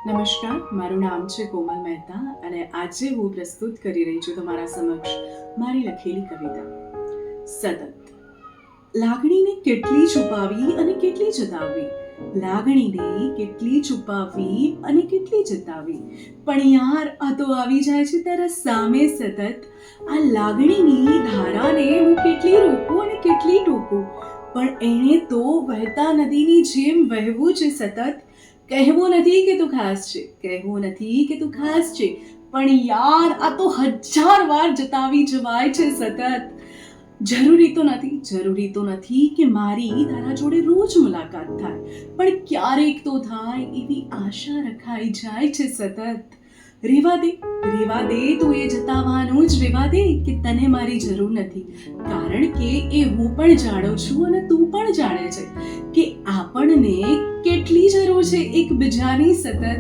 નમસ્કાર, મારું નામ છે કોમલ મહેતા અને આજે હું પ્રસ્તુત કરી રહી છું તમારા સમક્ષ મારી લખેલી કવિતા સતત. લાગણીને કેટલી છુપાવી અને કેટલી જતાવવી, લાગણીને કેટલી છુપાવી અને કેટલી જતાવવી, પણ યાર આ તો આવી જાય છે તારા સામે સતત. આ લાગણીની ધારાને હું કેટલી રોકું અને કેટલી ટોકું, પણ એણે તો વહેતા નદીની જેમ વહેવું છે સતત. કહેવું નથી કે તું ખાસ છે, કહેવું નથી કે તું ખાસ છે, પણ યાર આ તો 1000 વાર જતાવી જવાય છે સતત. જરૂરી તો નથી કે મારી તારા જોડે રોજ મુલાકાત થાય, પણ ક્યારેક તો થાય એવી આશા રખાઈ જાય છે સતત. રેવા દે તું એ જતાવાનું જ રેવા દે કે તને મારી જરૂર નથી, કારણ કે એ હું પણ જાણું છું અને તું પણ જાણે છે કે આપણને કેટલી જરૂર છે એકબીજાની સતત.